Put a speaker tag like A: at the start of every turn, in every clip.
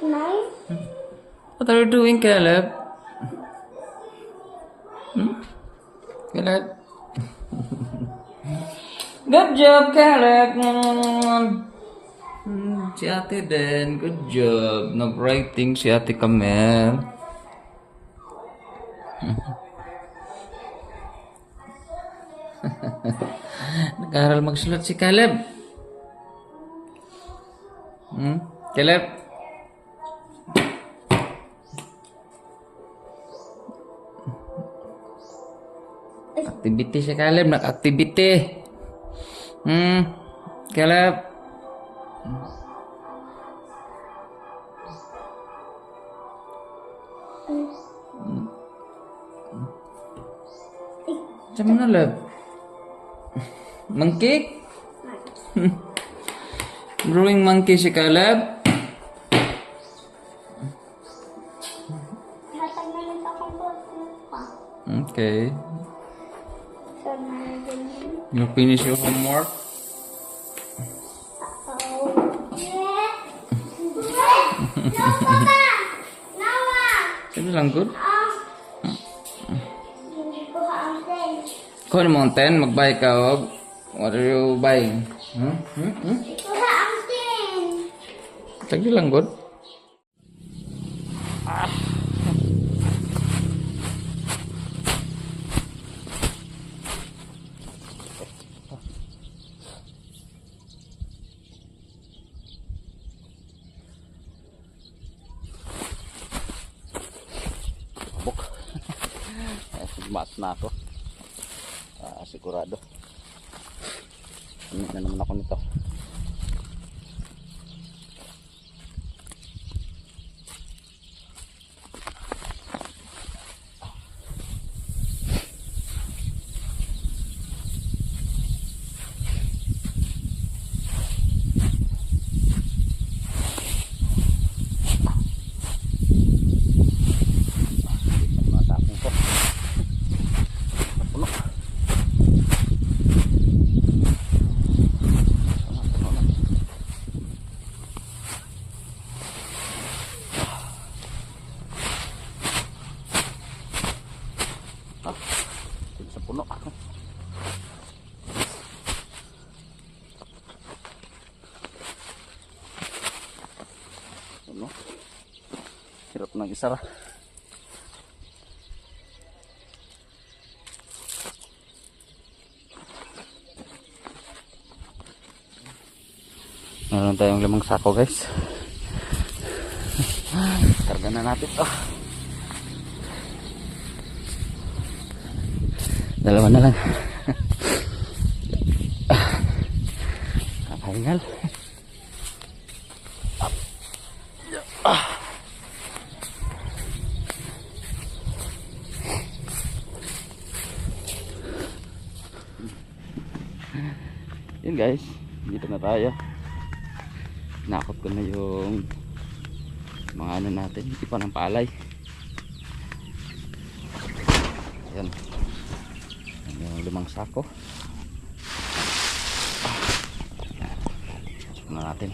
A: Nine?
B: What are you doing, Caleb? Caleb? Good job, Caleb! Si ate din, good job. Nag-writing si ate Kamel. Nag-aaral magsulat si Caleb. Caleb? Activity si Caleb, nag-activity. Caleb? Saan mo na, love? Monkey? Drawing monkey si Caleb?
A: Hatag na lang akong boto pa.
B: Okay.
A: So, nalagyan yun.
B: You finish your homework?
A: Oh. Yeah. No, Papa! Nawa!
B: Sige lang, good.
A: Hindi ko haangkin.
B: Kuha ng mountain, mag-buy ka og. What are you buying?
A: Hindi ko haangkin.
B: Sige lang, good. Buk. Mat na ako. Sigurado. Ano na naman ako nito. Masakong ko. Puno. Sa puno. Puno. Hirap ng isara. Meron tayong 5 sako, guys. Karga na natin to. Dalawa na lang. Kakahingal. Yun, guys, dito na tayo. Nakot ko na yung mga ano natin, ipa ng palay. Ayan. Yung 5 sako. Check na natin.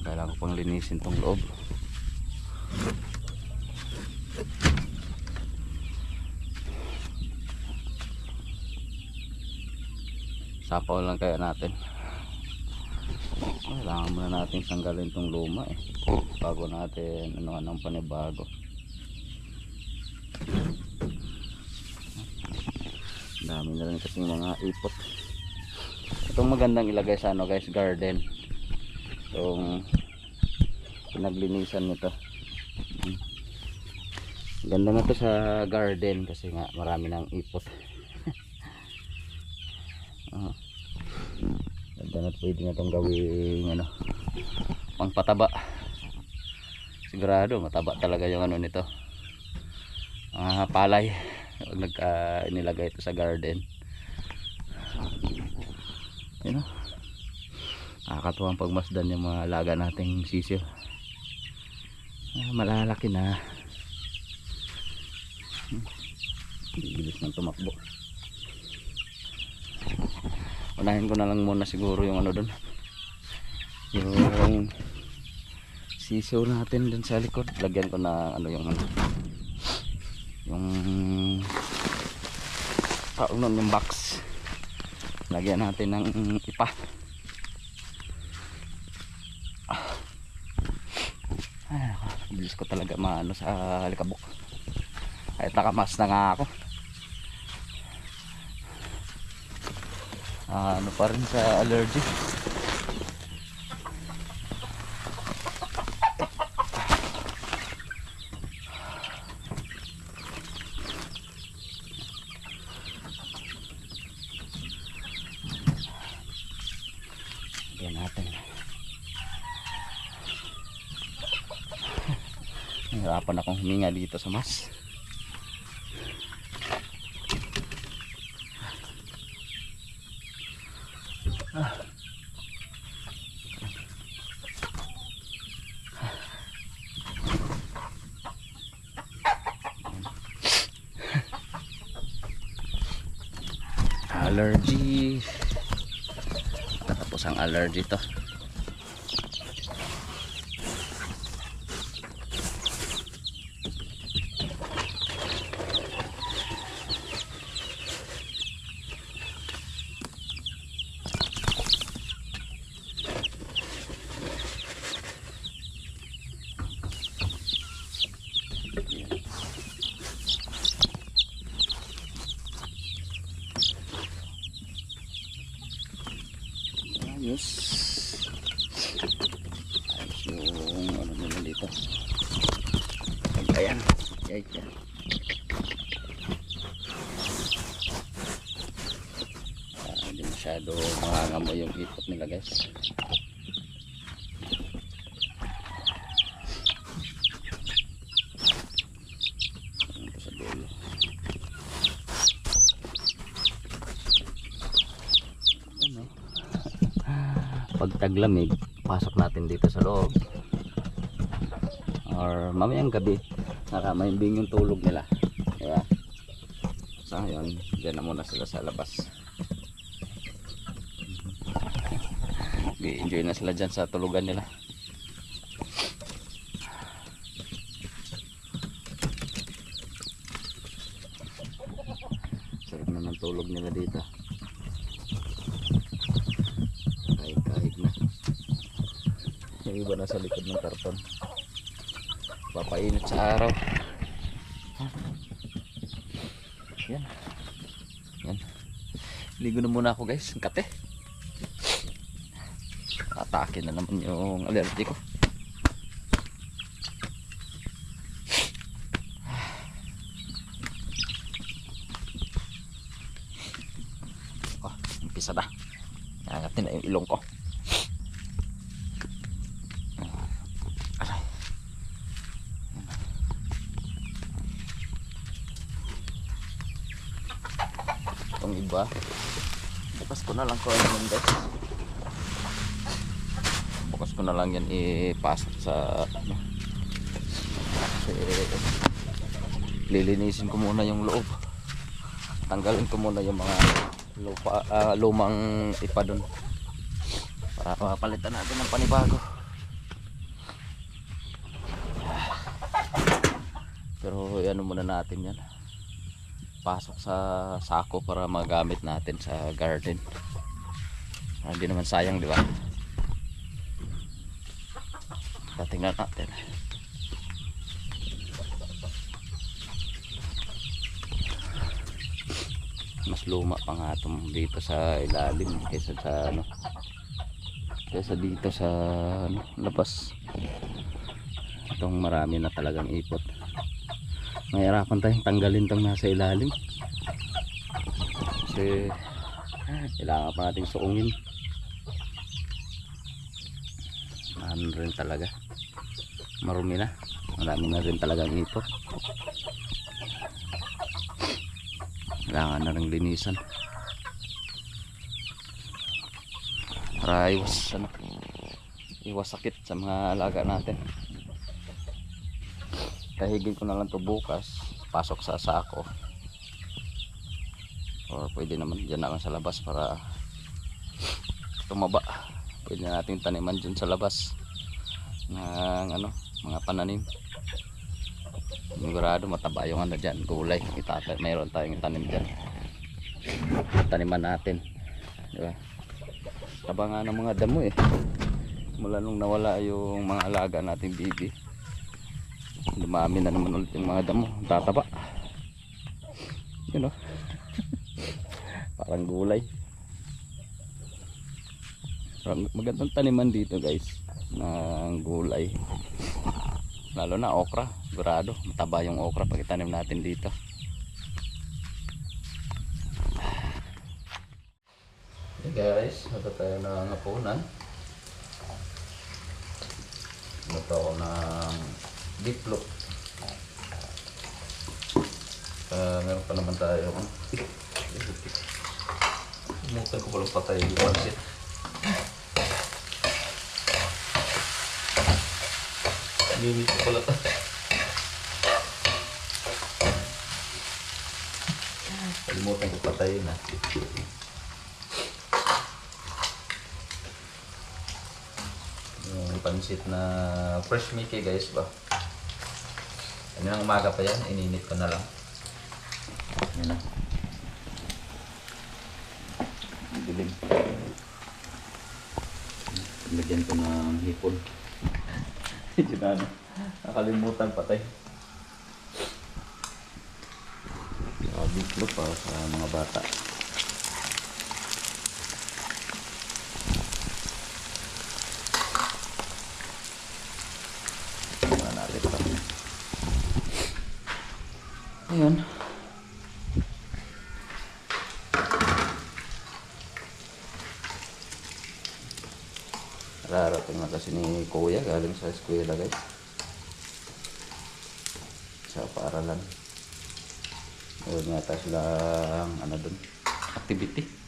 B: Kailangan ko pang linisin tong loob. Sapaw lang kaya natin. Kailangan muna natin tanggalin tong luma bago natin ano ng panibago. Dami na rin kasi mga ipot. Itong magandang ilagay sa ano, guys, garden. Itong pinaglinisan nito. Ganda na to sa garden kasi nga marami ng ipot. Ganda na, pwede na itong gawing ano, pangpataba. Sigurado mataba talaga yung ano nito, palay. Nilagay ito sa garden. Yun o. Nakakatuwang pagmasdan yung mga alaga nating sisiw. Malalaki na. Bilis ng tumakbo. Unahin ko na lang muna siguro yung ano doon, yung sisiw natin dun sa likod. Lagyan ko na ano yung yung box. Lagyan natin ng ipa. Bilis ko talaga maano sa alikabok. Kahit nakamas na nga ako, ano pa rin sa allergy. Lagyan natin. Nahirapan akong huminga dito sa mas. Allergy. Tapos ang allergy to. Ayos. Ayos yung ano nila dito. Ayan. Ayan. Hindi masyado mangangamoy yung hipot nila, guys. Ito sa dulo. Ano? Pag taglamig, pasok natin dito sa loob, or mamayang gabi nakamahimbing yung tulog nila. Kaya sa ngayon dyan na muna sila sa labas. I-enjoy na sila dyan sa tulugan nila. Sarap na ng tulog nila dito. Kahit na yung iba na sa likod ng karton, papainit sa araw. Yan. Yan. Ligo na muna ako, guys. Ang kate. Atake na naman yung allergy ko. Umpisa na. Angatin na yung ilong ko. Itong iba, bukas ko na lang ko ano yun, guys. Bukas ko na lang yan ipasok sa ano. Kasi lilinisin ko muna yung loob. Tanggalin ko muna yung mga lumang ipa dun para mapalitan natin ng panibago. Pero ano muna natin yan, pasok sa sako para magamit natin sa garden. Hindi naman sayang, di ba? Tingnan natin. Mas luma pa nga itong dito sa ilalim kaysa sa ano, kaysa dito sa ano, labas. Itong marami na talagang ipot. Mahirapan tayong tanggalin itong nasa ilalim kasi kailangan pa nating suungin. Ano rin talaga, marumi na, marami na rin talagang ipot. Kailangan na rin linisan. para iwas sakit sa mga alaga natin. Kahigin ko na lang to bukas, pasok sa sako, or pwede naman dyan na lang sa labas para tumaba. Pwede natin taniman dyan sa labas ng mga pananim. Sigurado mataba yung dyan, gulay. Mayroon tayong tanim dyan, taniman natin, diba? Taba nga ng mga damo mula nung nawala yung mga alaga nating bibi. Dumami na naman ulit yung mga damo, tataba. Yun parang gulay. Magandang taniman dito guys ng gulay, lalo na okra. Sigurado mataba yung okra pag itanim natin dito. Hey guys, ito tayo ng hapunan. Ito ako ng diplok. Meron pa naman tayo. Umutan ko palang patay yung pansit. Limit ko pala tayo. Kalimutan ko patayin na. Yung pansit na fresh Mickey guys ba. Ano ng umaga pa yan, ininit ko na lang. Yan na. Dilim. Lagyan ko ng hipon. Nakalimutan patay. Bitlog para sa mga bata. Ayun. Rarating na kasi ni Kuya galing sa eskwela guys, sa paaralan. Ayun yata silang dun, activity.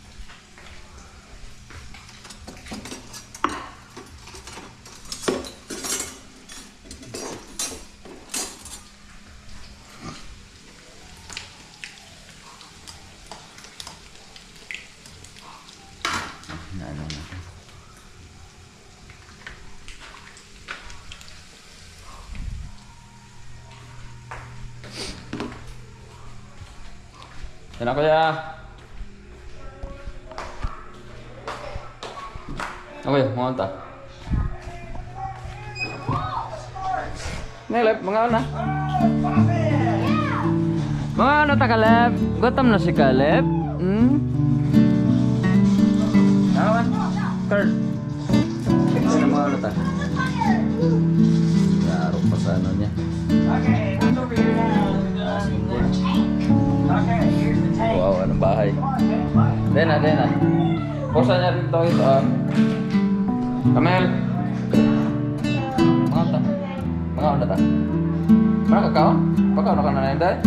B: Yan na kuya. Okay, mga anta. Nilip, mga ano? Mga ano ta Kaleb? Gutom na si Kaleb? Naman? Kurt. Yan na mga ano ta. Yarok pa sa ano niya. Okay, it's over here now. Okay, here's the tank. Wow, anong bahay. Dena. Pusa niya rin ito. Kamel. Mga ata. Mga ata ta. Mga kakao? Pagkao na ka na na yun dahil?